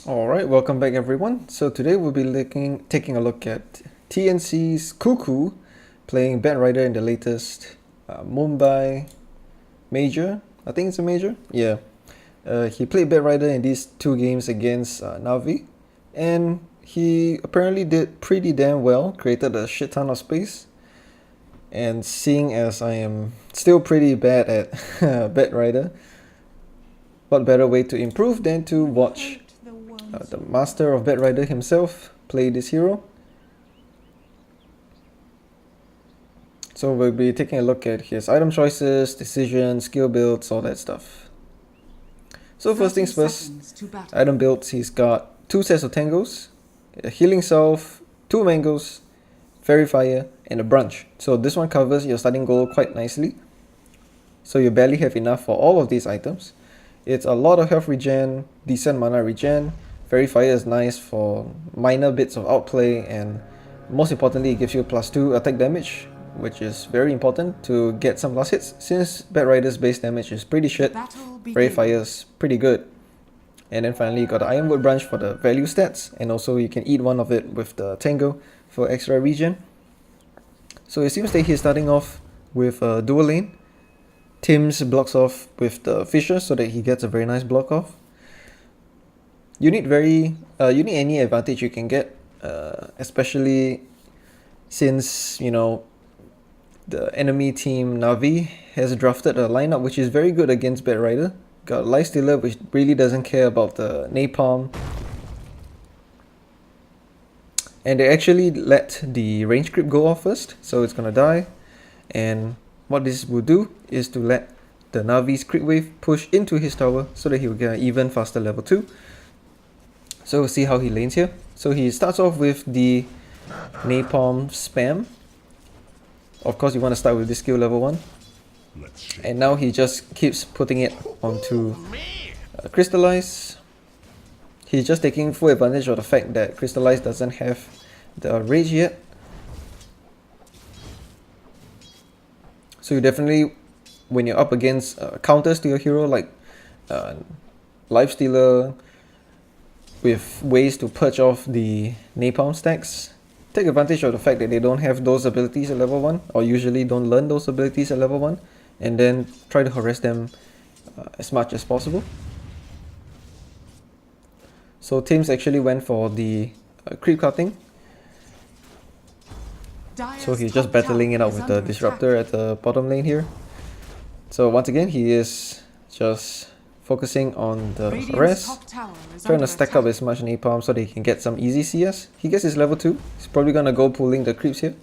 Alright, welcome back everyone. So today we'll be taking a look at TNC's Kuku playing Batrider in the latest Mumbai major. I think it's a major? Yeah. He played Batrider in these two games against Navi, and he apparently did pretty damn well, created a shit ton of space. And seeing as I am still pretty bad at Batrider, what better way to improve than to watch the master of Batrider himself play this hero. So we'll be taking a look at his item choices, decisions, skill builds, all that stuff. So first things first, item builds, he's got 2 sets of tangos, a healing salve, 2 mangoes, fairy fire, and a brunch. So this one covers your starting goal quite nicely. So you barely have enough for all of these items. It's a lot of health regen, decent mana regen. Fairy Fire is nice for minor bits of outplay, and most importantly it gives you +2 attack damage, which is very important to get some last hits. Since Batrider's base damage is pretty shit, Fairy Fire is pretty good. And then finally you got the Ironwood Branch for the value stats, and also you can eat one of it with the Tango for extra regen. So it seems that he's starting off with a dual lane. Tim's blocks off with the Fisher so that he gets a very nice block off. You need any advantage you can get, especially since, you know, the enemy team Navi has drafted a lineup which is very good against Batrider. Got Lifestealer, which really doesn't care about the napalm, and they actually let the range creep go off first, so it's gonna die. And what this will do is to let the Navi's creep wave push into his tower so that he will get an even faster level 2. So we'll see how he lanes here. So he starts off with the napalm spam. Of course you want to start with this skill level 1. And now he just keeps putting it onto Crystallize. He's just taking full advantage of the fact that Crystallize doesn't have the rage yet. So you definitely, when you're up against counters to your hero like Lifestealer, with ways to purge off the napalm stacks, take advantage of the fact that they don't have those abilities at level 1, or usually don't learn those abilities at level 1, and then try to harass them as much as possible. So Tim's actually went for the creep cutting. So he's just battling it out with the Disruptor at the bottom lane here. So once again, he is just focusing on the harass, trying to stack up as much napalm so that he can get some easy CS. He gets his level 2, he's probably gonna go pulling the creeps here.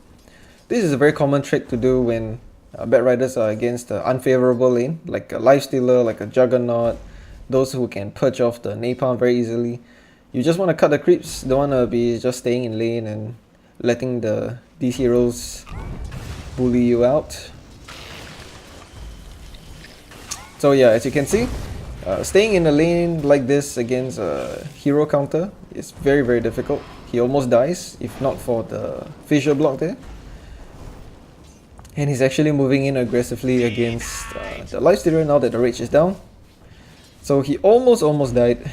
This is a very common trick to do when Batriders are against the unfavourable lane, like a Lifestealer, like a Juggernaut, those who can purge off the napalm very easily. You just want to cut the creeps, don't want to be just staying in lane and letting these heroes bully you out. So yeah, as you can see, staying in a lane like this against a hero counter is very difficult. He almost dies if not for the fissure block there. And he's actually moving in aggressively against the Lifestealer now that the rage is down. So he almost died,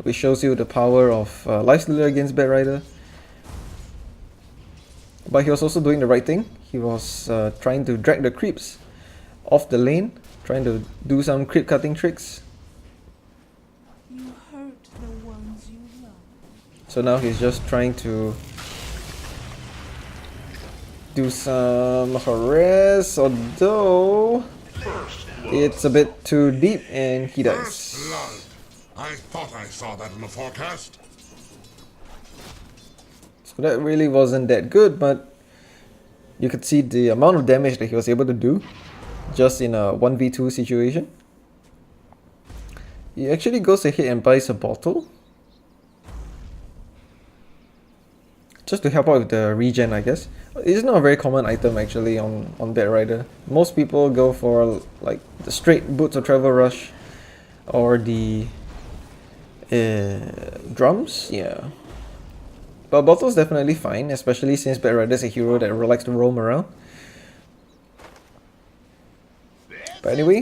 which shows you the power of Lifestealer against Batrider. But he was also doing the right thing. He was trying to drag the creeps off the lane, trying to do some creep cutting tricks. You hurt the ones you love. So now he's just trying to do some harass, although it's a bit too deep and he dies. I thought I saw that in the forecast. So that really wasn't that good, but you could see the amount of damage that he was able to do just in a 1v2 situation. He actually goes ahead and buys a bottle just to help out with the regen, I guess. It's not a very common item actually on Batrider. Most people go for like the straight Boots of Travel Rush or the drums, yeah. But bottle's definitely fine, especially since Batrider is a hero that likes to roam around. But anyway,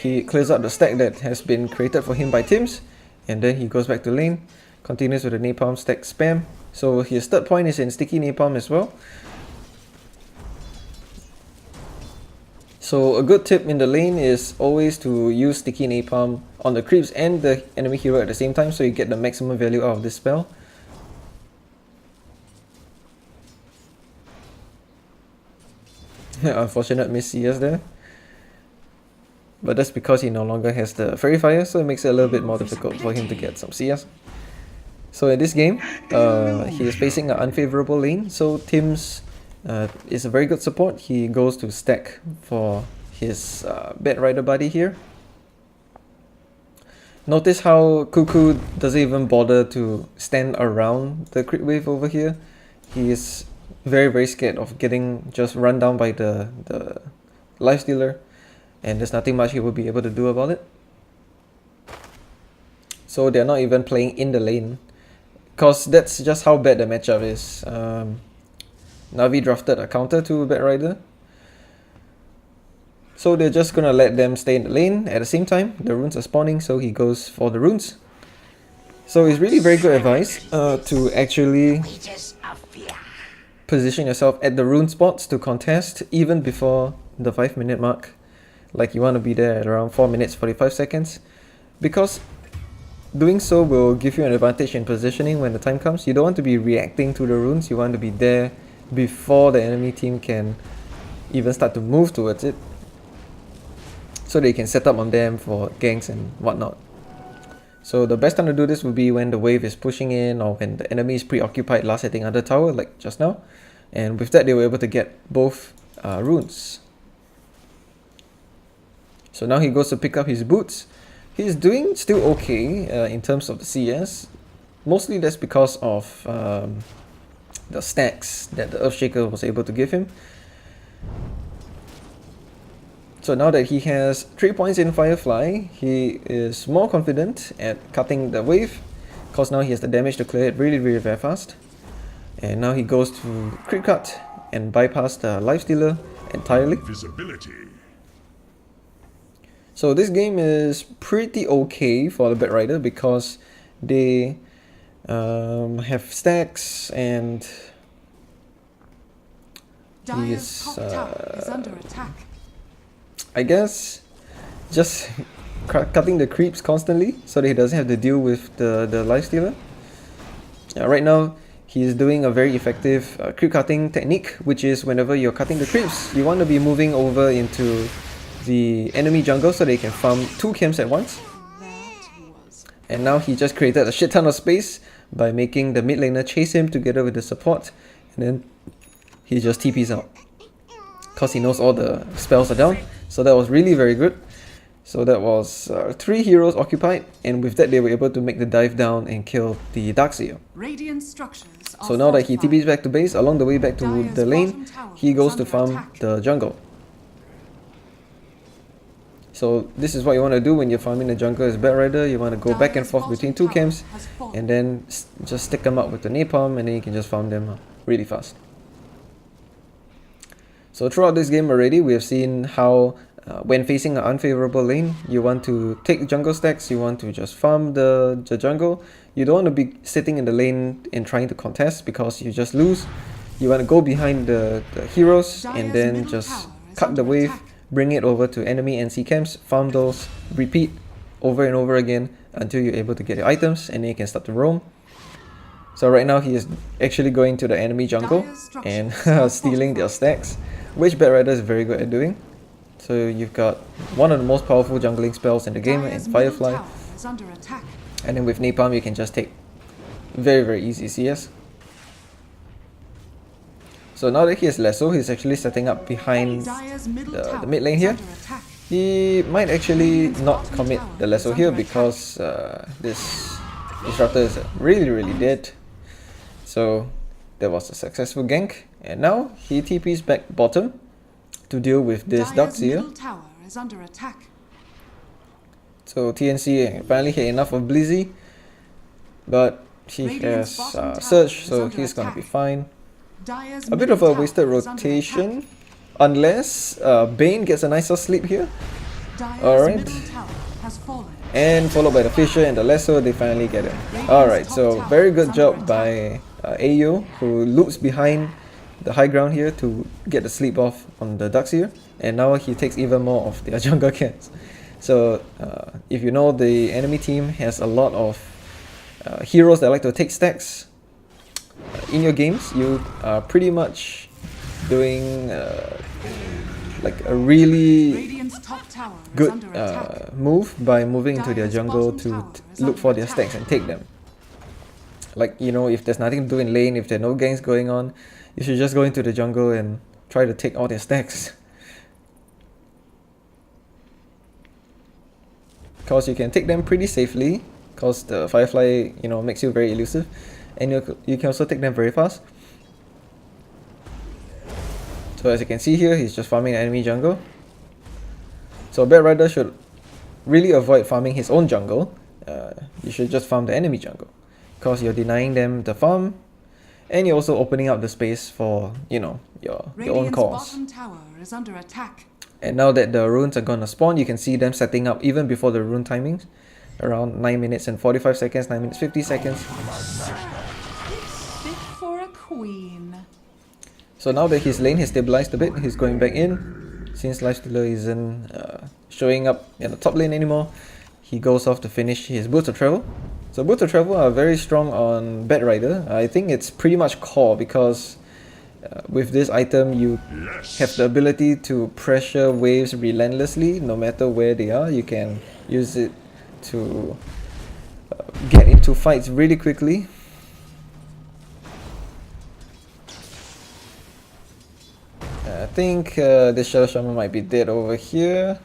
he clears out the stack that has been created for him by Tims, And then he goes back to lane, continues with the napalm stack spam. So his third point is in sticky napalm as well. So a good tip in the lane is always to use sticky napalm on the creeps and the enemy hero at the same time, so you get the maximum value out of this spell. Unfortunate miss CS there. But that's because he no longer has the Fairy Fire, so it makes it a little bit more difficult for him to get some CS. So in this game, he is facing an unfavourable lane, so Tim's is a very good support. He goes to stack for his Batrider buddy here. Notice how Kuku doesn't even bother to stand around the crit wave over here. He is very scared of getting just run down by the lifestealer, and there's nothing much he will be able to do about it. So they're not even playing in the lane, because that's just how bad the matchup is. Navi drafted a counter to Batrider, so they're just gonna let them stay in the lane. At the same time, the runes are spawning, so he goes for the runes. So it's really very good advice to actually position yourself at the rune spots to contest even before the 5-minute mark. Like, you want to be there at around 4 minutes 45 seconds, because doing so will give you an advantage in positioning when the time comes. You don't want to be reacting to the runes, you want to be there before the enemy team can even start to move towards it, so they can set up on them for ganks and whatnot. So the best time to do this would be when the wave is pushing in, or when the enemy is preoccupied last hitting under tower, like just now. And with that, they were able to get both runes. So now he goes to pick up his boots. He's doing still okay in terms of the CS. Mostly that's because of the stacks that the Earthshaker was able to give him. So now that he has 3 points in Firefly, he is more confident at cutting the wave, because now he has the damage to clear it really very fast. And now he goes to crit cut and bypass the lifestealer entirely. Visibility. So this game is pretty okay for the Batrider, because they have stacks, and Dire's top tower is under attack. I guess just cutting the creeps constantly so that he doesn't have to deal with the lifestealer. Right now he is doing a very effective creep cutting technique, which is whenever you're cutting the creeps, you want to be moving over into the enemy jungle so they can farm 2 camps at once. And now he just created a shit ton of space by making the mid laner chase him together with the support, and then he just TPs out because he knows all the spells are down. So that was really very good. So that was 3 heroes occupied, and with that they were able to make the dive down and kill the Darkseer. So now that he TPs back to base, along the way back to the lane, he goes to farm the jungle. So this is what you want to do when you're farming the jungle as Batrider. You want to go back and forth between 2 camps, and then just stick them up with the napalm, and then you can just farm them really fast. So throughout this game already, we have seen how when facing an unfavourable lane, you want to take jungle stacks, you want to just farm the jungle. You don't want to be sitting in the lane and trying to contest, because you just lose. You want to go behind the heroes and then just cut the wave, bring it over to enemy NC camps, farm those, repeat over and over again until you're able to get your items, and then you can start to roam. So right now he is actually going to the enemy jungle and stealing their stacks, which Batrider is very good at doing. So you've got one of the most powerful jungling spells in the game in Firefly, and then with napalm you can just take very easy CS. So now that he has Lasso, he's actually setting up behind the mid lane here. He might actually not commit the Lasso here, because this Disruptor is really dead. So that was a successful gank, and now he TPs back bottom to deal with this Darkseer. So TNC finally had enough of Blizzy, but he has Surge, so he's gonna be fine. A bit of a wasted rotation, unless Bane gets a nicer sleep here. Alright. And followed by the Fisher and the Lasso, they finally get him. Alright, so very good job by Ayo, who loops behind the high ground here to get the sleep off on the Darkseer. And now he takes even more of their jungle camps. So if you know, the enemy team has a lot of heroes that like to take stacks. In your games, you are pretty much doing like a really good move by moving into their jungle to look for their stacks and take them. Like, you know, if there's nothing to do in lane, if there are no ganks going on, you should just go into the jungle and try to take all their stacks. Because you can take them pretty safely, because the Firefly, you know, makes you very elusive, and you can also take them very fast. So as you can see here, he's just farming enemy jungle. So Batrider should really avoid farming his own jungle. You should just farm the enemy jungle, because you're denying them the farm, and you're also opening up the space for, you know, your own cause. And now that the runes are gonna spawn, you can see them setting up even before the rune timings, around 9 minutes and 45 seconds, 9 minutes 50 seconds. Fit for a queen. So now that his lane has stabilized a bit, he's going back in. Since Lifestealer isn't showing up in the top lane anymore, he goes off to finish his Boots of Travel. So Boots of Travel are very strong on Batrider. I think it's pretty much core, because with this item you have the ability to pressure waves relentlessly no matter where they are. You can use it to get into fights really quickly. I think this Shadow Shaman might be dead over here.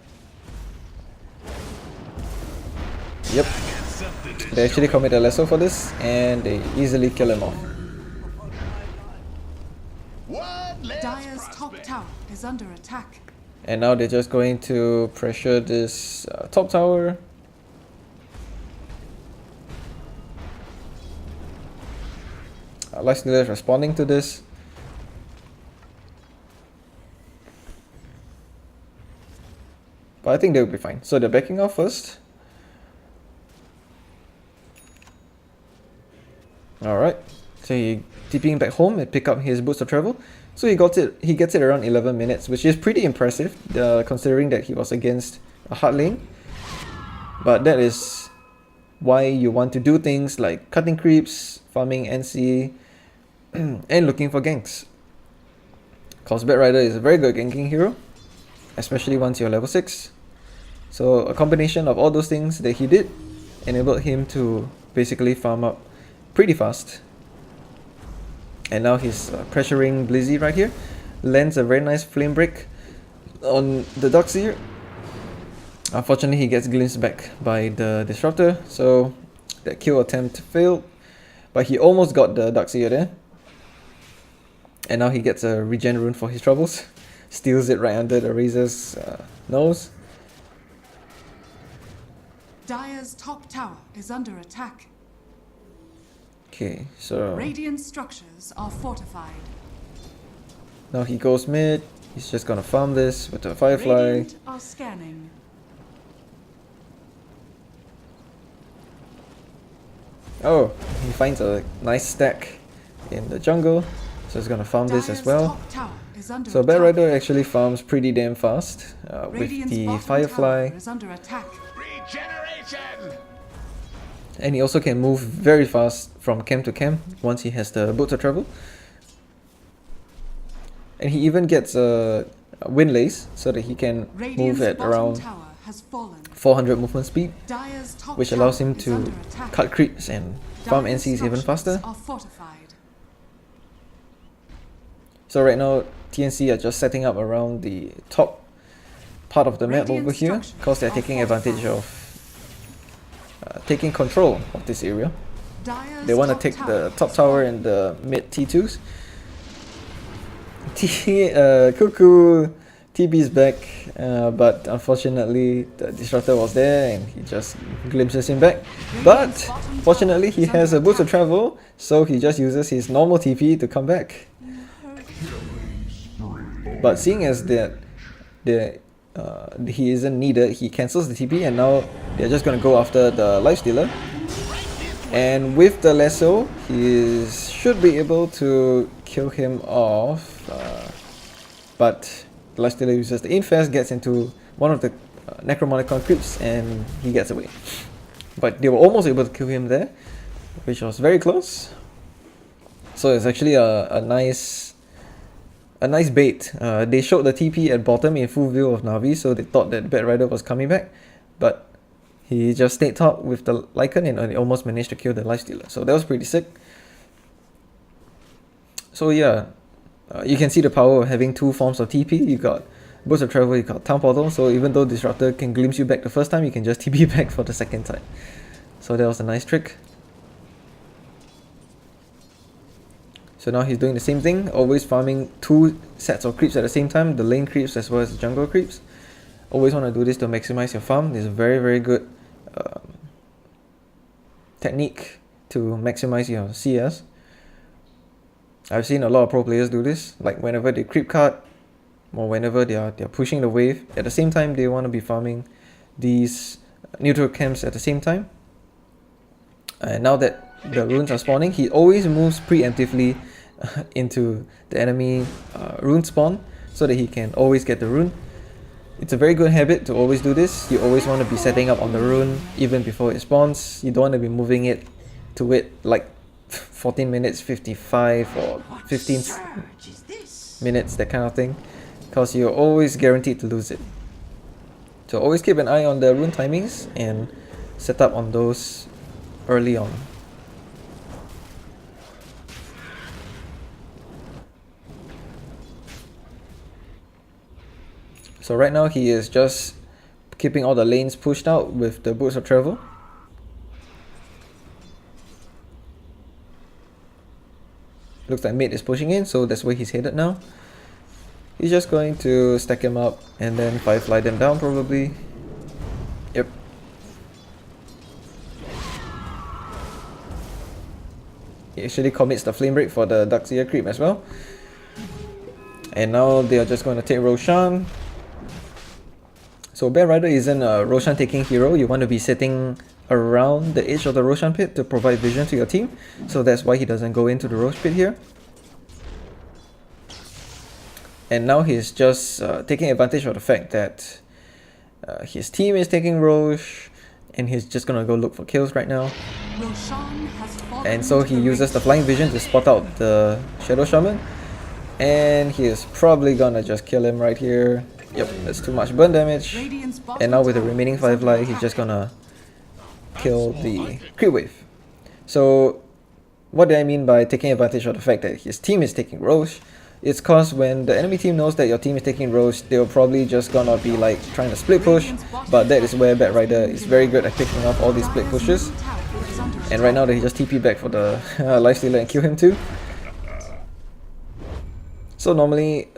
Yep. They actually commit a lasso for this, and they easily kill him off. Dire's top tower is under attack. And now they're just going to pressure this top tower. Lifestealer is responding to this. But I think they'll be fine. So they're backing off first. Alright. So he TPing back home and pick up his Boots of Travel. So he gets it around 11 minutes, which is pretty impressive, considering that he was against a hard lane. But that is why you want to do things like cutting creeps, farming NC, and looking for ganks. Because Batrider is a very good ganking hero, especially once you're level 6. So a combination of all those things that he did enabled him to basically farm up pretty fast. And now he's pressuring Blizzy right here. Lands a very nice flame break on the Darkseer. Unfortunately, he gets glimpsed back by the Disruptor, so that kill attempt failed. But he almost got the Darkseer there. And now he gets a regen rune for his troubles. Steals it right under the Razor's nose. Dire's top tower is under attack. Okay, so Radiant structures are fortified. now he goes mid. He's just gonna farm this with the Firefly. Radiant are scanning. Oh, he finds a nice stack in the jungle, so he's gonna farm this as well. So Batrider actually farms pretty damn fast with the Firefly. Is under attack. And he also can move very fast from camp to camp once he has the Boots of Travel. And he even gets a Wind Lace so that he can move at around 400 movement speed, which allows him to cut creeps and farm NCs even faster. So right now TNC are just setting up around the top part of the map over here, because they're taking advantage of taking control of this area. They want to take the top tower and the mid T2s. Kuku TB's back, but unfortunately the Disruptor was there and he just glimpses him back. But fortunately he has a Boots of Travel, so he just uses his normal TP to come back. But seeing as that the he isn't needed, he cancels the TP, and now they're just gonna go after the lifestealer. And with the lasso, he should be able to kill him off, but the lifestealer uses the infest, gets into one of the Necromonicon creeps, and he gets away. But they were almost able to kill him there, which was very close. So it's actually a nice bait. They showed the TP at bottom in full view of Na'Vi, so they thought that Batrider was coming back, but he just stayed top with the Lycan and he almost managed to kill the lifestealer. So that was pretty sick. So yeah, you can see the power of having two forms of TP. You got Burst of Travel, you got Town Portal, so even though Disruptor can glimpse you back the first time, you can just TP back for the second time. So that was a nice trick. So now he's doing the same thing, always farming two sets of creeps at the same time, the lane creeps as well as the jungle creeps. Always want to do this to maximize your farm. This is a very, very good technique to maximize your CS. I've seen a lot of pro players do this, like whenever they creep cut or whenever they're pushing the wave, at the same time they want to be farming these neutral camps at the same time. And now that the runes are spawning, he always moves preemptively into the enemy rune spawn so that he can always get the rune. It's a very good habit to always do this. You always want to be setting up on the rune even before it spawns. You don't want to be moving it to it like 14 minutes, 55 or 15 minutes, that kind of thing, because you're always guaranteed to lose it. So always keep an eye on the rune timings and set up on those early on. So right now he is just keeping all the lanes pushed out with the Boots of Travel. Looks like mid is pushing in, so that's where he's headed now. He's just going to stack him up and then firefly them down probably. Yep. He actually commits the flame break for the Darkseer creep as well. And now they are just going to take Roshan. So Batrider isn't a Roshan taking hero. You want to be sitting around the edge of the Roshan pit to provide vision to your team. So that's why he doesn't go into the Rosh pit here. And now he's just taking advantage of the fact that his team is taking Rosh, and he's just gonna go look for kills right now. And so he uses the flying vision to spot out the Shadow Shaman, and he is probably gonna just kill him right here. Yep, that's too much burn damage. And now with the remaining Firefly, he's just gonna kill the creep wave. So what do I mean by taking advantage of the fact that his team is taking Rosh? It's cause when the enemy team knows that your team is taking Rosh, they're probably just gonna be like trying to split push, but that is where Batrider is very good at picking off all these split pushes. And right now they just TP back for the lifestealer and kill him too. So normally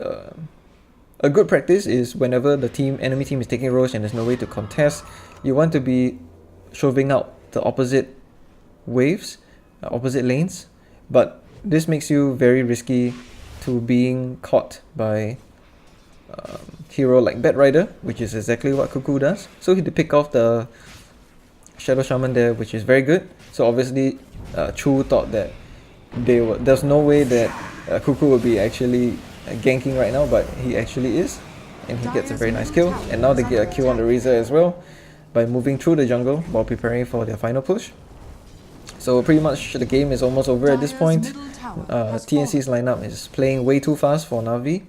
a good practice is whenever the enemy team is taking Rosh and there's no way to contest, you want to be shoving out the opposite waves, opposite lanes, but this makes you very risky to being caught by hero like Batrider, which is exactly what Kuku does. So he did pick off the Shadow Shaman there, which is very good. So obviously Chu thought that there's no way that Kuku would be actually ganking right now, but he actually is, and he gets a very nice kill. And now they get a kill on the Razor as well by moving through the jungle while preparing for their final push. So pretty much the game is almost over at this point. TNC's lineup is playing way too fast for Na'Vi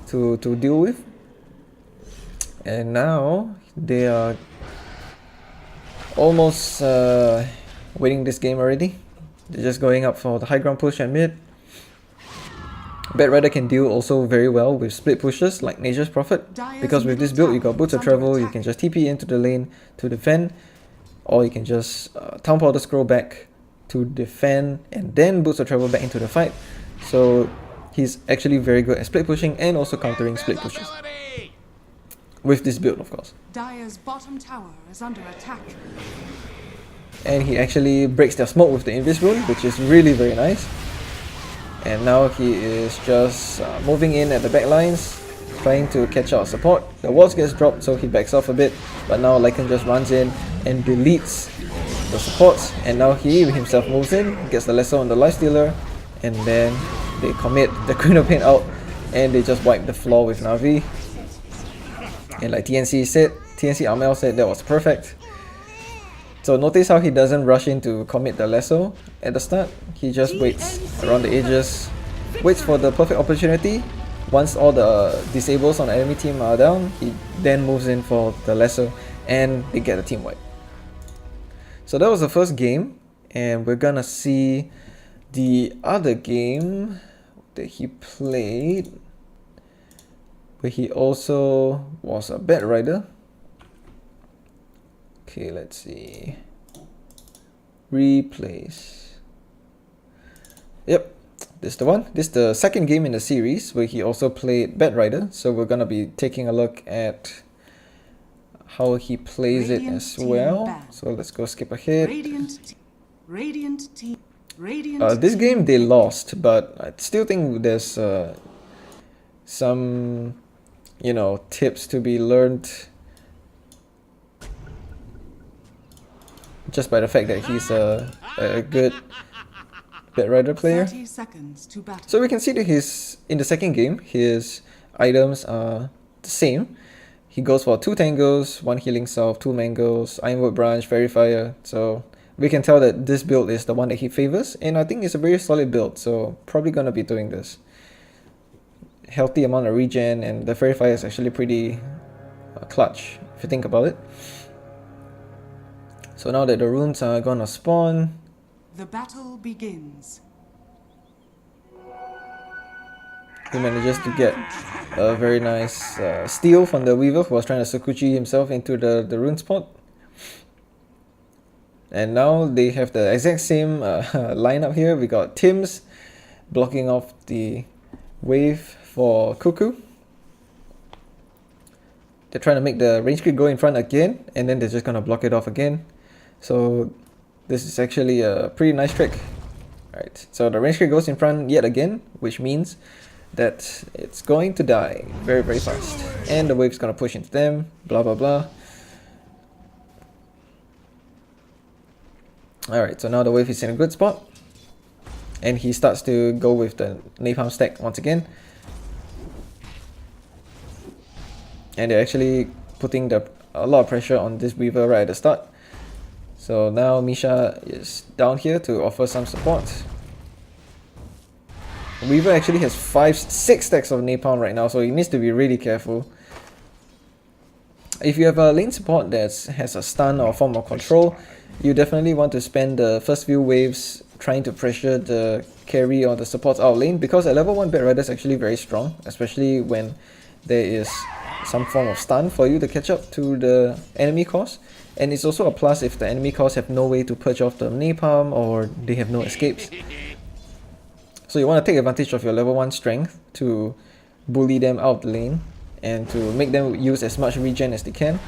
to deal with, and now they are almost winning this game already. They're just going up for the high ground push at mid. Batrider can deal also very well with split pushes like Nature's Prophet, because with this build you got Boots of Travel, you can just TP into the lane to defend, or you can just Town Powder scroll back to defend and then Boots of Travel back into the fight. So he's actually very good at split pushing and also countering split pushes. With this build, of course. Dire's bottom tower is under attack. And he actually breaks their smoke with the Invis rune, which is really very nice. And now he is just moving in at the back lines, trying to catch out support. The walls gets dropped, so he backs off a bit, but now Lycan just runs in and deletes the supports, and now he himself moves in, gets the lasso on the lifestealer, and then they commit the Queen of Pain out, and they just wipe the floor with Na'Vi. And like TNC Amel said, that was perfect. So notice how he doesn't rush in to commit the lasso at the start. He just waits around the edges, waits for the perfect opportunity. Once all the disables on the enemy team are down, he then moves in for the lasso, and they get the team wipe. So that was the first game, and we're gonna see the other game that he played, where he also was a Batrider. Okay, let's see. Replays. Yep, this is the one. This is the second game in the series where he also played Batrider. So we're gonna be taking a look at how he plays it as well. So let's go skip ahead. This game they lost, but I still think there's some, you know, tips to be learned just by the fact that he's a good Batrider player. So we can see that in the second game, his items are the same. He goes for 2 tangos, 1 healing salve, 2 mangoes, ironwood branch, fairy fire. So we can tell that this build is the one that he favors, and I think it's a very solid build, so probably gonna be doing this. Healthy amount of regen, and the fairy fire is actually pretty clutch if you think about it. So now that the runes are gonna spawn, the battle begins. he manages to get a very nice steal from the Weaver, who was trying to Sakuchi himself into the rune spot. And now they have the exact same lineup here. We got Tims blocking off the wave for Kuku. They're trying to make the range creep go in front again, and then they're just gonna block it off again. So this is actually a pretty nice trick. Alright, so the range creep goes in front yet again, which means that it's going to die very, very fast. And the wave's gonna push into them, blah blah blah. Alright, so now the wave is in a good spot. And he starts to go with the napalm stack once again. And they're actually putting a lot of pressure on this Weaver right at the start. So now Misha is down here to offer some support. Weaver actually has 6 stacks of napalm right now, so he needs to be really careful. If you have a lane support that has a stun or a form of control, you definitely want to spend the first few waves trying to pressure the carry or the supports out lane, because a level 1 Batrider is actually very strong, especially when there is some form of stun for you to catch up to the enemy cores. And it's also a plus if the enemy cores have no way to purge off the napalm or they have no escapes. So you want to take advantage of your level 1 strength to bully them out the lane and to make them use as much regen as they can.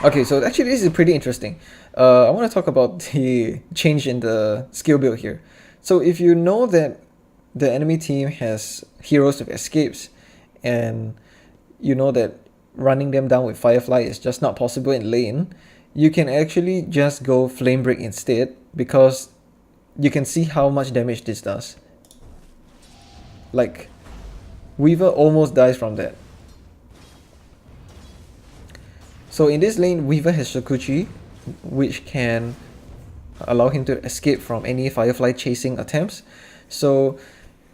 Okay, so actually this is pretty interesting. I want to talk about the change in the skill build here. So if you know that the enemy team has heroes with escapes, and you know that running them down with Firefly is just not possible in lane, you can actually just go Flame Break instead, because you can see how much damage this does. Like, Weaver almost dies from that. So in this lane, Weaver has Shakuchi, which can allow him to escape from any Firefly chasing attempts. So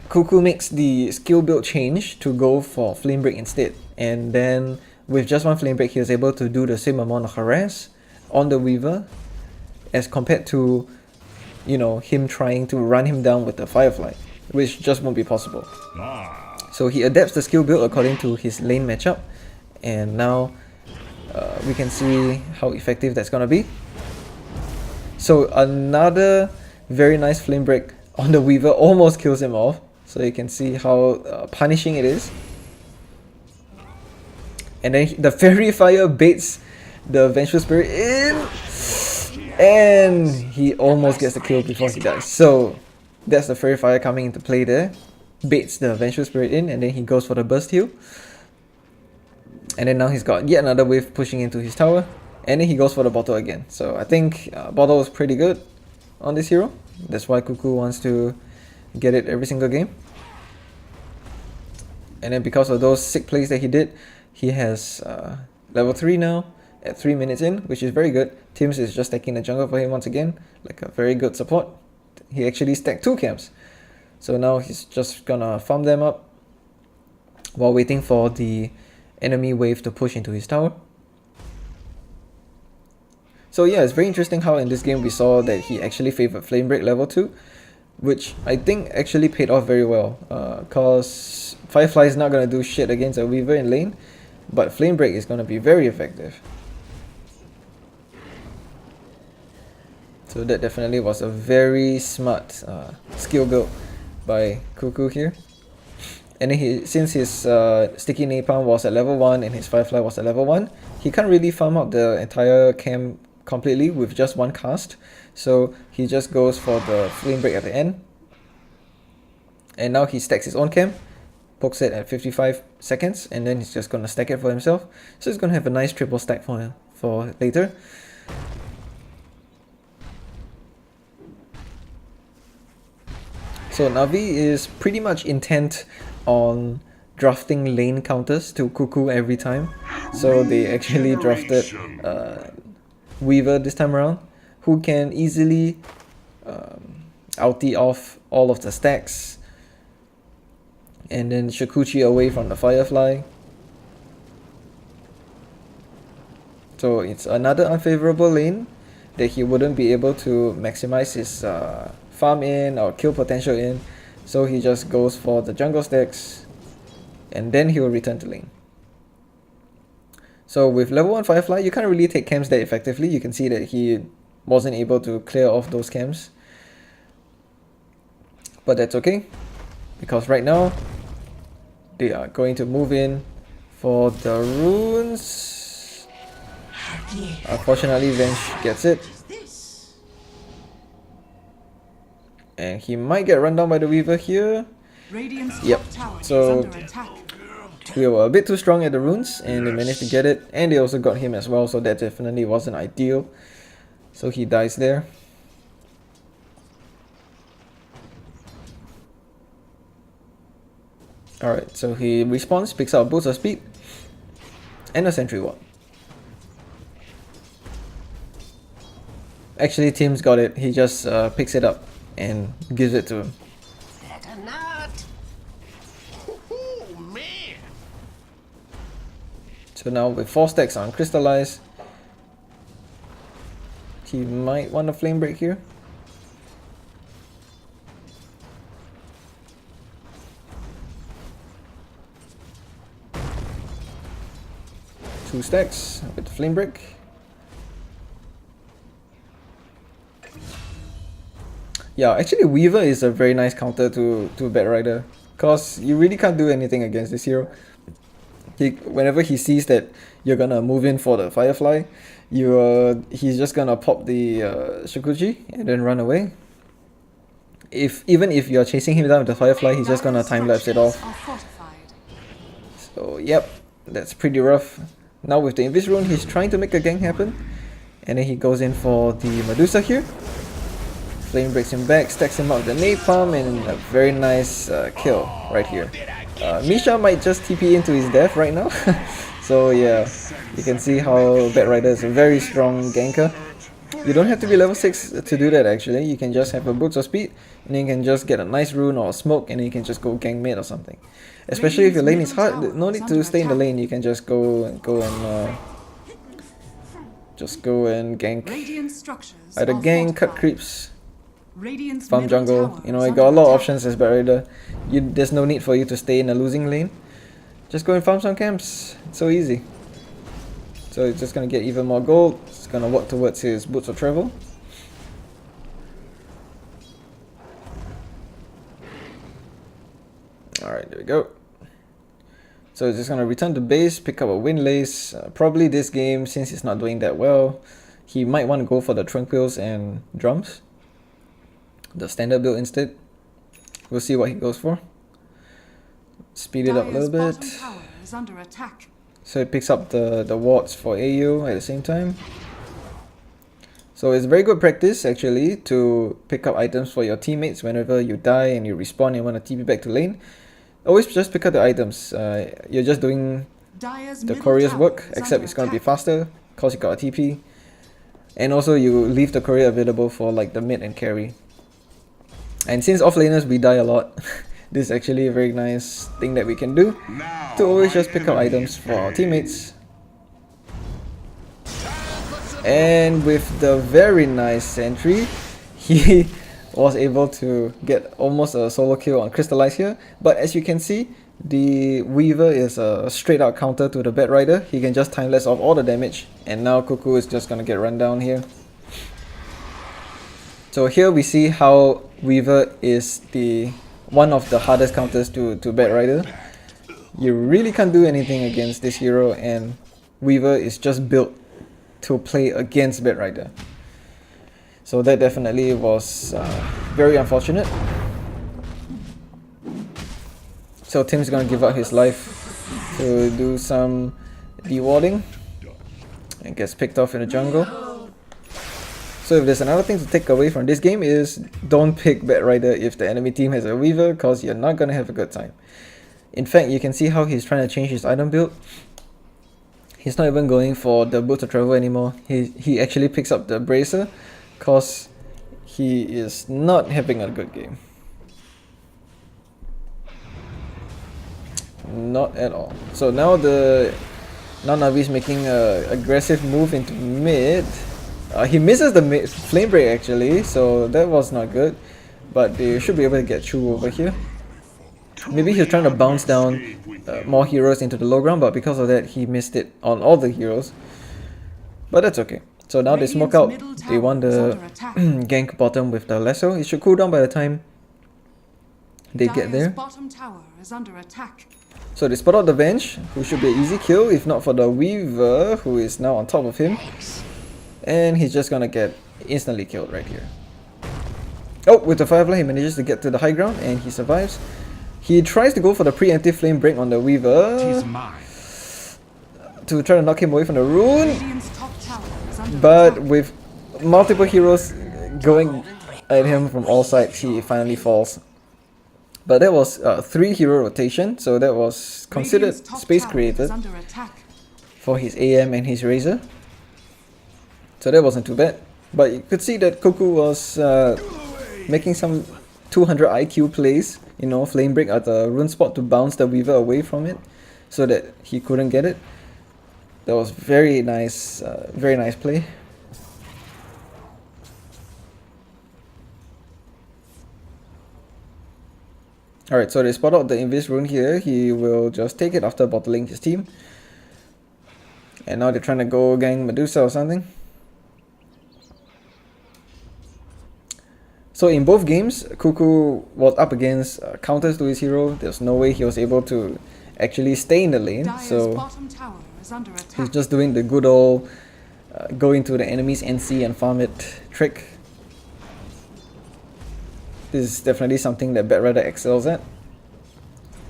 Kuku makes the skill build change to go for Flame Break instead, and then with just 1 Flame Break he was able to do the same amount of harass on the Weaver as compared to, you know, him trying to run him down with the Firefly, which just won't be possible. So he adapts the skill build according to his lane matchup, and now we can see how effective that's gonna be. So another very nice Flame Break on the Weaver almost kills him off, so you can see how punishing it is. And then the Fairy Fire baits the Vengeful Spirit in, and he almost gets the kill before he dies. So that's the Fairy Fire coming into play there. Baits the Vengeful Spirit in, and then he goes for the burst heal. And then now he's got yet another wave pushing into his tower. And then he goes for the bottle again. So I think bottle is pretty good on this hero. That's why Kuku wants to get it every single game. And then because of those sick plays that he did, he has level 3 now at 3 minutes in, which is very good. Tims is just taking the jungle for him once again, like a very good support. He actually stacked 2 camps. So now he's just gonna farm them up while waiting for the enemy wave to push into his tower. So yeah, it's very interesting how in this game we saw that he actually favored Flame Break level 2, which I think actually paid off very well, cause Firefly is not gonna do shit against a Weaver in lane, but Flame Break is gonna be very effective. So that definitely was a very smart skill build by Kuku here. And then since his Sticky Napalm was at level 1 and his Firefly was at level 1, he can't really farm out the entire camp completely with just one cast. So he just goes for the Flame Break at the end. And now he stacks his own camp, pokes it at 55 seconds, and then he's just gonna stack it for himself. So he's gonna have a nice triple stack for later. So Navi is pretty much intent on drafting lane counters to Kuku every time. So they actually drafted Weaver this time around, who can easily ulti off all of the stacks, and then Shikuchi away from the Firefly. So it's another unfavorable lane that he wouldn't be able to maximize his farm in or kill potential in. So he just goes for the jungle stacks and then he will return to lane. So with level 1 Firefly, you can't really take camps that effectively. You can see that he wasn't able to clear off those camps. But that's okay, because right now they are going to move in for the runes. Unfortunately, Venge gets it. And he might get run down by the Weaver here. Yep, so we were a bit too strong at the runes and they managed to get it, and they also got him as well, so that definitely wasn't ideal. So he dies there. Alright, so he respawns, picks up boots of speed and a sentry ward. Actually, Tim's got it. He just picks it up and gives it to him. So now with 4 stacks on Crystallize, he might want a Flame Break here. Two stacks with the Flame Break. Yeah, actually Weaver is a very nice counter to Batrider, cause you really can't do anything against this hero. Whenever he sees that you're gonna move in for the Firefly, he's just gonna pop the Shikuchi and then run away. Even if you're chasing him down with the Firefly, he's just gonna time-lapse it off. So yep, that's pretty rough. Now with the Invis rune, he's trying to make a gank happen, and then he goes in for the Medusa here. Flame breaks him back, stacks him up with the Napalm, and a very nice kill right here. Misha might just TP into his death right now. So yeah, you can see how Batrider is a very strong ganker. You don't have to be level 6 to do that actually. You can just have a boots of speed, and you can just get a nice rune or a smoke, and then you can just go gank mid or something. Especially if your lane is hard, no need to stay in the lane. You can just go and gank. Either gank, cut creeps, farm jungle. You know, you got a lot of options as Batrider. There's no need for you to stay in a losing lane. Just go and farm some camps. It's so easy. So it's just gonna get even more gold. It's gonna work towards his boots of travel. Alright, there we go. So it's just gonna return to base, pick up a Windlace. Probably this game, since he's not doing that well, he might want to go for the Tranquils and Drums, the standard build instead. We'll see what he goes for. Speed it up a little bit. So it picks up the wards for AU at the same time. So it's very good practice actually to pick up items for your teammates whenever you die and you respawn and want to TP back to lane. Always just pick up the items. You're just doing the courier's work, except it's going to be faster because you got a TP. And also you leave the courier available for like the mid and carry. And since offlaners we die a lot, this is actually a very nice thing that we can do to always just pick up items for our teammates. And with the very nice sentry, he was able to get almost a solo kill on Crystallize here. But as you can see, the Weaver is a straight out counter to the Batrider. He can just timeless off all the damage, and now Kuku is just gonna get run down here. So here we see how Weaver is one of the hardest counters to Batrider. You really can't do anything against this hero, and Weaver is just built to play against Batrider. So that definitely was very unfortunate. So Tim's gonna give up his life to do some dewarding and gets picked off in the jungle. So if there's another thing to take away from this game is don't pick Batrider if the enemy team has a Weaver, cause you're not gonna have a good time. In fact, you can see how he's trying to change his item build. He's not even going for the Boots of Travel anymore. He actually picks up the Bracer cause he is not having a good game. Not at all. So now Navi is making a aggressive move into mid. He misses the flame break actually, so that was not good. But they should be able to get through over here. Maybe he's trying to bounce down more heroes into the low ground, but because of that he missed it on all the heroes. But that's okay. So now they smoke out. They want the gank bottom with the lasso. It should cool down by the time they get there. So they spot out the Venge, who should be an easy kill if not for the Weaver, who is now on top of him. And he's just gonna get instantly killed right here. Oh, with the Firefly he manages to get to the high ground and he survives. He tries to go for the preemptive flame break on the Weaver to try to knock him away from the rune. But with multiple heroes going at him from all sides, he finally falls. But that was 3 hero rotation, so that was considered space created for his AM and his Razor. So that wasn't too bad. But you could see that Kuku was making some 200 IQ plays, you know, flame break at the rune spot to bounce the Weaver away from it so that he couldn't get it. That was very nice play. Alright, so they spot out the Invis rune here. He will just take it after bottling his team. And now they're trying to go gang Medusa or something. So in both games, Kuku was up against counters to his hero. There's no way he was able to actually stay in the lane. So he's just doing the good old go into the enemy's NC and farm it trick. This is definitely something that Batrider excels at.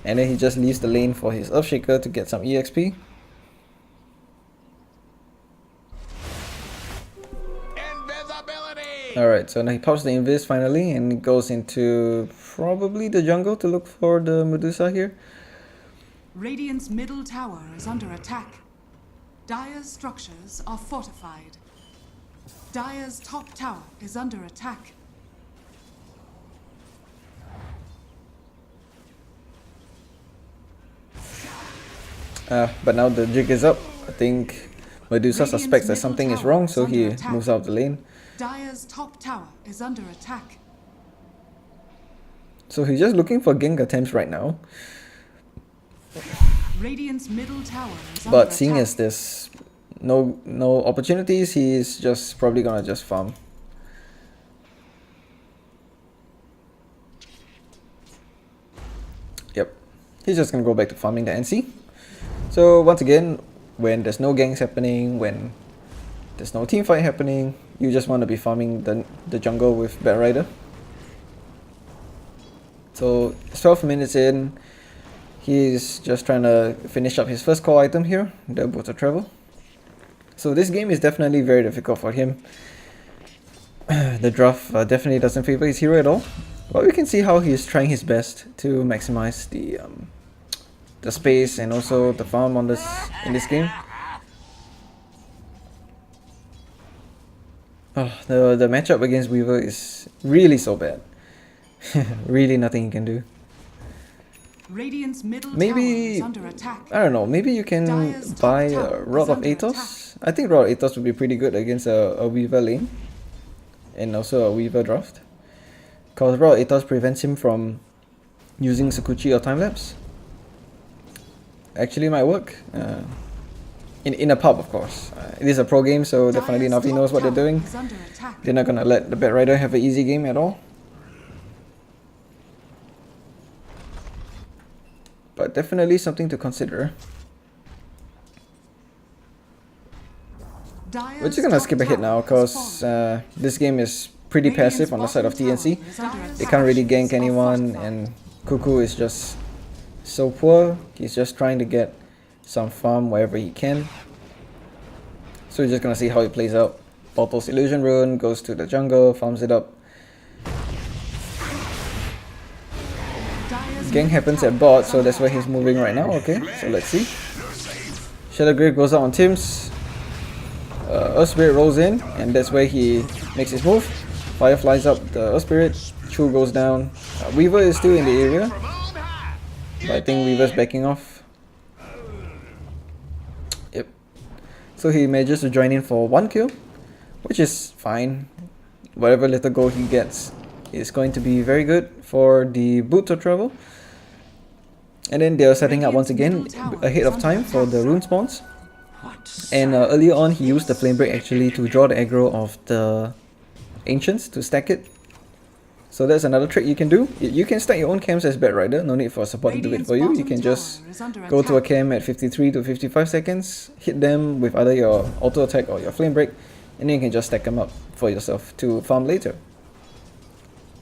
And then he just leaves the lane for his Earthshaker to get some EXP. Alright, so now he pops the Invis finally and goes into probably the jungle to look for the Medusa here. Radiant's middle tower is under attack. Dire's structures are fortified. Dire's top tower is under attack. But now the jig is up. I think Medusa suspects that something is wrong, so he moves out of the lane. Dire's top tower is under attack. So he's just looking for gank attempts right now. Radiant's middle tower is under But seeing attack. as there's no opportunities, he's just probably gonna just farm. Yep. He's just gonna go back to farming the NC. So once again, when there's no ganks happening, when there's no team fight happening, you just want to be farming the jungle with Batrider. So 12 minutes in, He's just trying to finish up his first core item here, the Boat of Travel. So this game is definitely very difficult for him. The draft definitely doesn't favor his hero at all. But we can see how he's trying his best to maximize the space and also the farm on this in this game. Oh, the matchup against Weaver is really so bad. Really nothing he can do. Radiant's middle Maybe, tower is under attack. I don't know, maybe you can Dire's top buy tower Rod is of under Athos. I think Rod of Athos would be pretty good against a Weaver lane. And also a Weaver draft. Because Rod of Athos prevents him from using Sakuchi or Timelapse. Actually might work. In a pub, of course. It is a pro game, so definitely Dire's Navi top knows what they're tower doing. is under attack. They're not gonna let the Batrider have an easy game at all. But definitely something to consider. Dire's We're just gonna top skip ahead tower now, has because fallen. this game is pretty Radiant's passive on the side of bottom TNC. tower is under They attack. can't really gank Are anyone, fortified. and Kuku is just so poor. He's just trying to get some farm wherever he can. So we're just gonna see how it plays out. Bottles Illusion Rune, goes to the jungle, farms it up. Dire's Gang middle happens tower at bot, is so under that's where he's attack. moving right now. Okay, so let's see. Shadow Grave goes out on Tim's. Earth Spirit rolls in, and that's where he makes his move. Fire flies up the Earth Spirit. Chu goes down. Weaver is still in the area, but I think Weaver's backing off. Yep. So he manages to join in for 1 kill, which is fine. Whatever little gold he gets is going to be very good for the Boot of Travel. And then they are setting up once again ahead of time for the rune spawns. And earlier on he used the Flame Break actually to draw the aggro of the Ancients to stack it. So that's another trick you can do. You can stack your own camps as Batrider, no need for support to do it for you. You can just go to a cam at 53 to 55 seconds, hit them with either your auto attack or your Flame Break, and then you can just stack them up for yourself to farm later.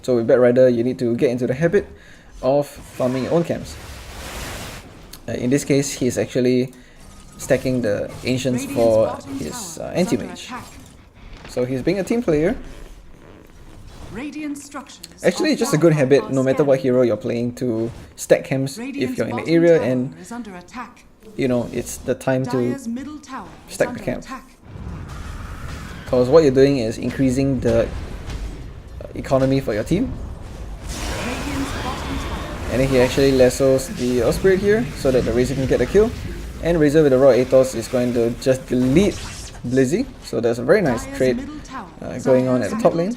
So with Batrider, you need to get into the habit of farming your own camps. In this case, he's actually stacking the Ancients for his anti-mage. So he's being a team player. Radiant structures Actually, it's just a good habit, no matter what hero you're playing, to stack camps if you're in the area and, you know, it's the time to stack the camp. Because what you're doing is increasing the economy for your team. And then he actually lassos the Earth Spirit here so that the Razor can get a kill. And Razor with the Raw Athos is going to just delete Blizzy. So there's a very nice trade going on at the top lane.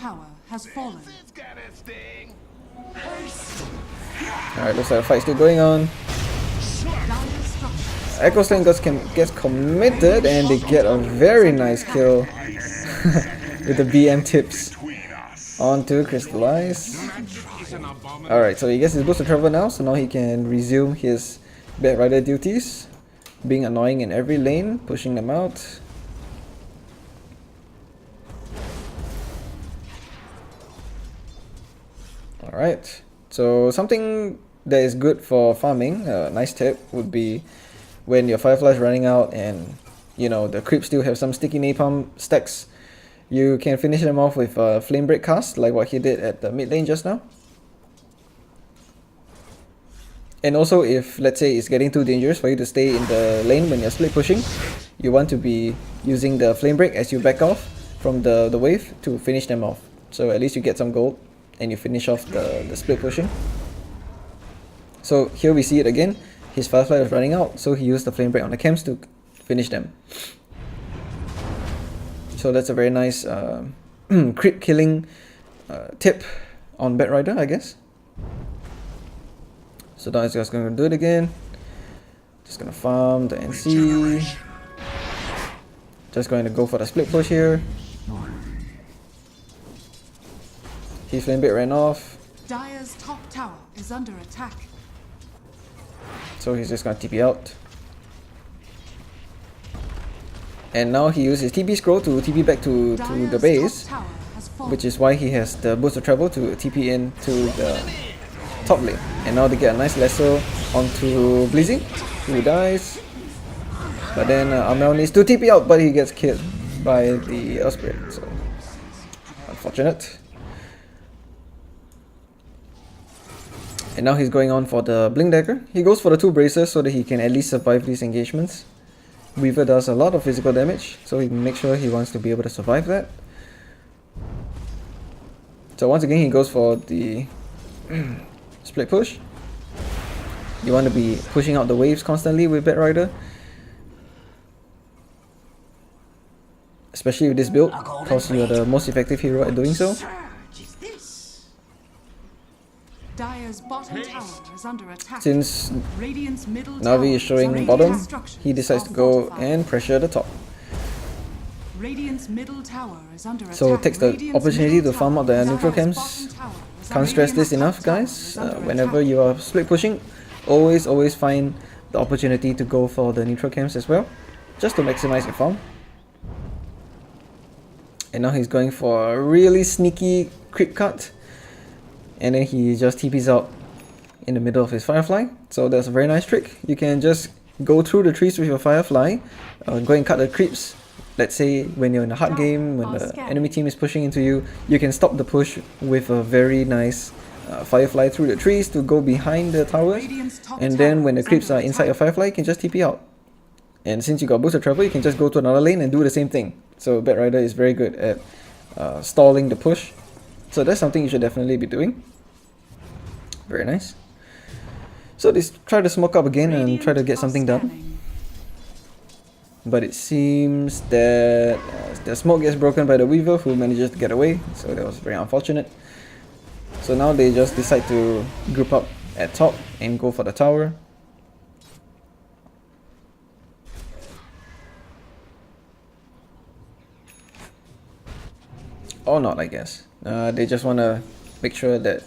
Alright, looks like a fight still going on. Echo Sling gets committed and they get a very nice kill with the BM tips onto Crystallize. Alright, so he gets his boost of travel now, so now he can resume his Batrider duties, being annoying in every lane, pushing them out. Alright, so something that is good for farming, a nice tip would be when your Firefly is running out and, you know, the creeps still have some sticky napalm stacks, you can finish them off with a Flame Break cast, like what he did at the mid lane just now. And also, if let's say it's getting too dangerous for you to stay in the lane when you're split pushing, you want to be using the Flame Break as you back off from the wave to finish them off. So at least you get some gold and you finish off the split pushing. So here we see it again. His Firefly was running out, so he used the Flame Break on the camps to finish them. So that's a very nice creep killing tip on Batrider, I guess. So now he's just going to do it again. Just going to farm the NC. Just going to go for the split push here. His Flame Break ran off. Dire's top tower is under attack. So he's just going to TP out. And now he uses TP scroll to TP back to the base, which is why he has the boost of travel to TP into the top lane. And now they get a nice lasso onto Blizzy, who dies. But then Amel needs to TP out, but he gets killed by the Osprey, so unfortunate. And now he's going on for the Blink Dagger. He goes for the 2 bracers so that he can at least survive these engagements. Weaver does a lot of physical damage, so he makes sure he wants to be able to survive that. So once again he goes for the split push. You want to be pushing out the waves constantly with Batrider, especially with this build, because you are the most effective hero at doing so. Dire's bottom tower is under attack. Since Radiant's middle Navi is tower showing under bottom, destruction. he decides to go and pressure the top. Radiant's middle tower is under attack. So takes the Radiant's opportunity middle to farm out the tower neutral is camps. bottom tower is Can't under stress this Radiant's enough, top tower guys. is under Whenever attack. you are split pushing, always find the opportunity to go for the neutral camps as well, just to maximize your farm. And now he's going for a really sneaky creep cut, and then he just TPs out in the middle of his Firefly. So that's a very nice trick. You can just go through the trees with your Firefly, go and cut the creeps. Let's say when you're in a hard game, when the enemy team is pushing into you, you can stop the push with a very nice Firefly through the trees to go behind the towers. And then when the creeps are inside your Firefly, you can just TP out. And since you got boost of travel, you can just go to another lane and do the same thing. So Batrider is very good at stalling the push. So that's something you should definitely be doing. Very nice. So they try to smoke up again and try to get something done. But it seems that the smoke gets broken by the Weaver, who manages to get away. So that was very unfortunate. So now they just decide to group up at top and go for the tower. Or not, I guess. They just want to make sure that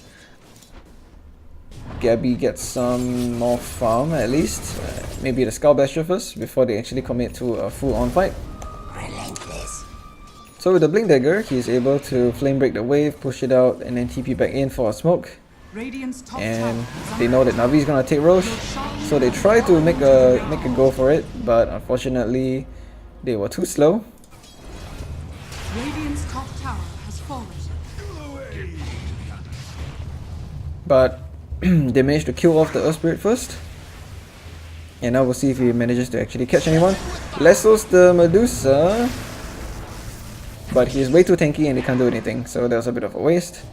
Gabby gets some more farm at least. Maybe the Skull Basher first before they actually commit to a full-on fight. Relentless. So with the Blink Dagger, he's able to flame break the wave, push it out, and then TP back in for a smoke. And they know that Navi is gonna take Roche, so they try to make a go for it, but unfortunately they were too slow. Radiant's top tower has fallen. But they managed to kill off the Earth Spirit first. And now we'll see if he manages to actually catch anyone. Lassos the Medusa, but he's way too tanky and he can't do anything, so that was a bit of a waste.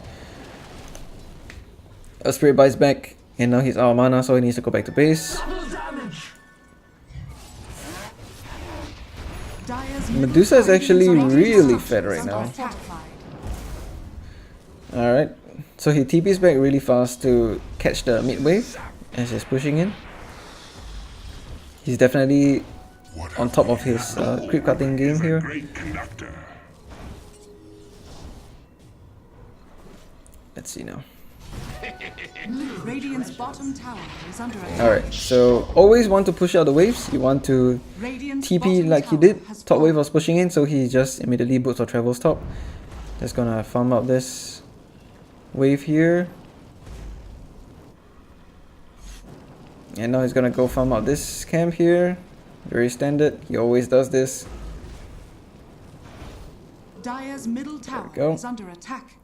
Earth Spirit bites back, and now he's out of mana, so he needs to go back to base. Medusa is actually really fed right now. Alright, so he TPs back really fast to catch the mid wave as he's pushing in. He's definitely on top of his creep cutting game here. Let's see now. Radiant's bottom tower is under attack. Alright, so always want to push out the waves. You want to TP like he did. Top wave was pushing in, so he just immediately boots or travels top. Just gonna farm out this wave here. And now he's gonna go farm out this camp here. Very standard, he always does this. Dire's middle tower go. is under attack.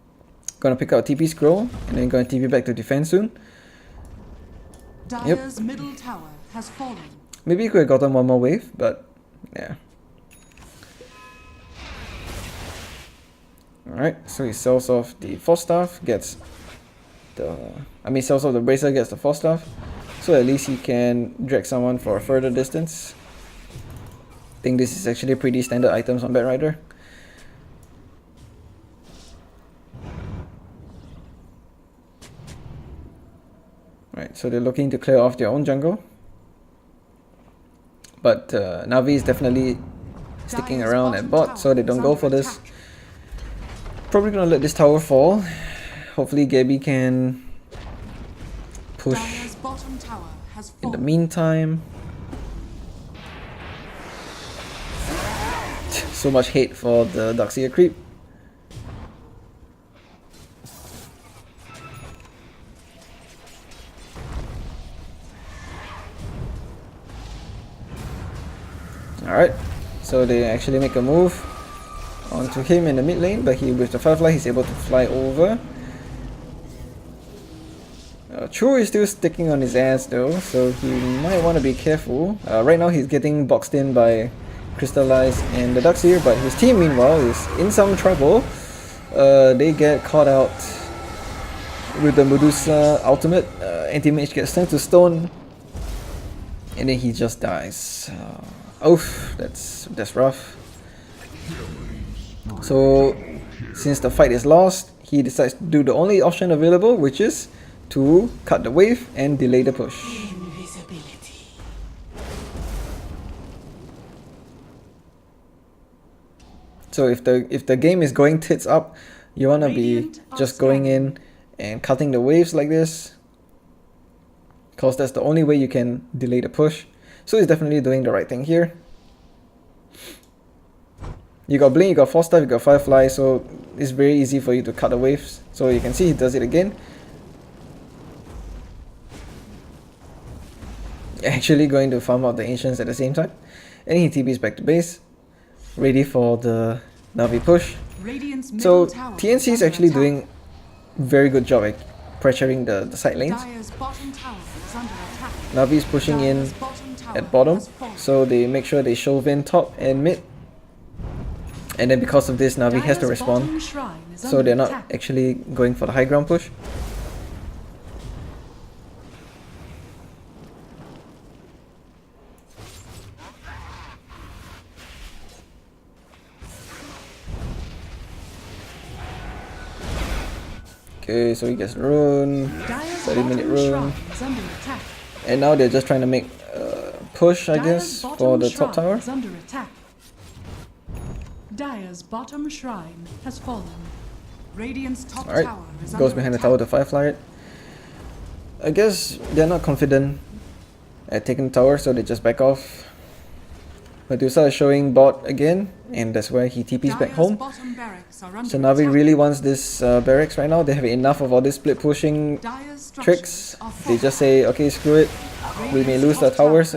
Gonna pick out TP scroll and then gonna TP back to defense soon. Dire's middle tower has fallen. Maybe he could have gotten one more wave, but yeah. Alright, so he sells off the Force Staff, gets the... sells off the Bracer, gets the Force Staff. So at least he can drag someone for a further distance. I think this is actually pretty standard items on Batrider. Right, so they're looking to clear off their own jungle. But Navi is definitely sticking around at bot, so they don't go for this. Probably gonna let this tower fall. Hopefully Gabby can push in the meantime. So much hate for the Darkseer creep. Alright, so they actually make a move onto him in the mid lane, but he, with the Firefly, he's able to fly over. Chu is still sticking on his ass though, so he might want to be careful. Right now he's getting boxed in by Crystallize and the Duxier, but his team meanwhile is in some trouble. They get caught out with the Medusa ultimate. Anti-Mage gets turned to stone, and then he just dies. Oof, that's rough. So since the fight is lost, he decides to do the only option available, which is to cut the wave and delay the push. So if the game is going tits up, you wanna be just going in and cutting the waves like this, cause that's the only way you can delay the push. So he's definitely doing the right thing here. You got Blink, you got Force Staff, you got Firefly, so it's very easy for you to cut the waves. So you can see he does it again. Actually going to farm out the Ancients at the same time. And he TPs back to base, ready for the Navi push. So TNC is actually doing very good job at pressuring the side lanes. Navi is pushing in at bottom, so they make sure they shove in top and mid. And then because of this, Navi has to respond, so they're not actually going for the high ground push. Okay, so he gets rune, 30-minute rune, and now they're just trying to make a push, I guess, for the top tower. Dire's bottom shrine has fallen. Radiant's top Alright, tower is goes under behind the attack. tower to Firefly it. I guess they're not confident at taking the tower, so they just back off. Medusa is showing bot again, and that's where he TPs back home. So Navi really wants this barracks right now. They have enough of all this split pushing tricks. They just say, okay, screw it. We may lose the towers,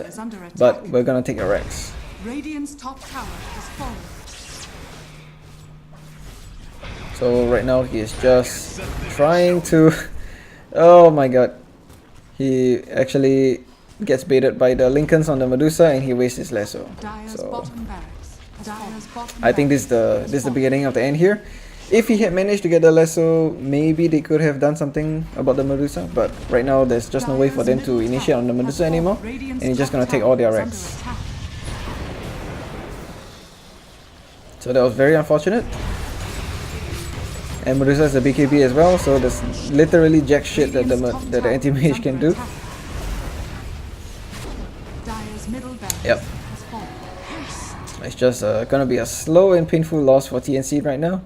but we're gonna take the Rex. Radiant's top tower has fallen. So right now he is just trying to... Oh my god. He actually gets baited by the Lincolns on the Medusa and he wastes his lasso. So I think this is the beginning of the end here. If he had managed to get the lasso, maybe they could have done something about the Medusa, but right now there's just no way for them to initiate on the Medusa anymore, and he's just gonna take all their Rex. So that was very unfortunate. And Medusa is a BKB as well, so there's literally jack shit that the anti-mage can do. Yep. It's just gonna be a slow and painful loss for TNC right now.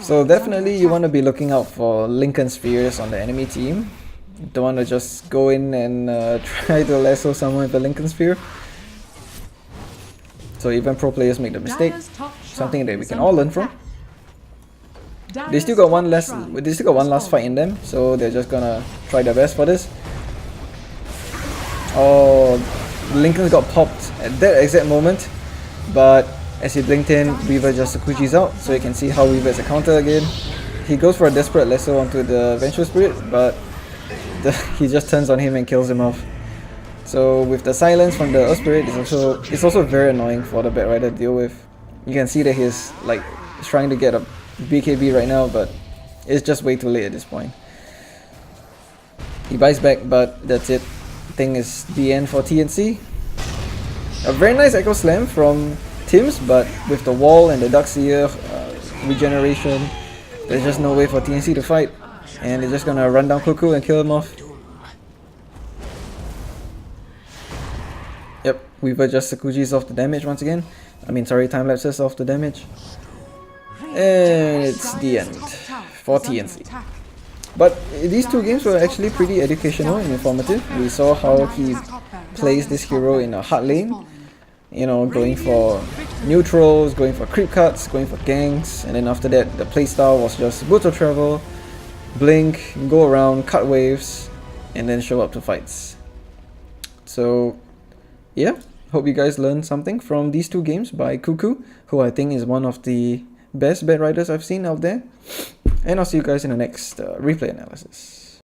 So definitely you want to be looking out for Lincoln Spheres on the enemy team. You don't want to just go in and try to lasso someone with a Lincoln Sphere. So even pro players make the mistake, something that we can all learn from. They still got one last fight in them, so they're just gonna try their best for this. Oh, Lincoln got popped at that exact moment, but as he blinked in, Weaver just Sakuchi's out, so you can see how Weaver is a counter again. He goes for a desperate lasso onto the Vengeful Spirit, but he just turns on him and kills him off. So with the silence from the Earth Spirit, it's also very annoying for the Batrider to deal with. You can see that he's like trying to get a BKB right now, but it's just way too late at this point. He buys back, but that's it. I think it's the end for TNC. A very nice Echo Slam from Tims, but with the wall and the Duxier regeneration, there's just no way for TNC to fight, and they're just gonna run down Kuku and kill him off. Yep, Weaver just Sakuji's off the damage once again. I mean, sorry, time lapses off the damage. And it's the end for TNC. But these two games were actually pretty educational and informative. We saw how he plays this hero in a hard lane, you know, going for neutrals, going for creep cuts, going for ganks, and then after that the playstyle was just brutal travel, blink, go around, cut waves, and then show up to fights. So yeah, Hope you guys learned something from these two games by Kuku, who I think is one of the best Batriders I've seen out there. And I'll see you guys in the next replay analysis.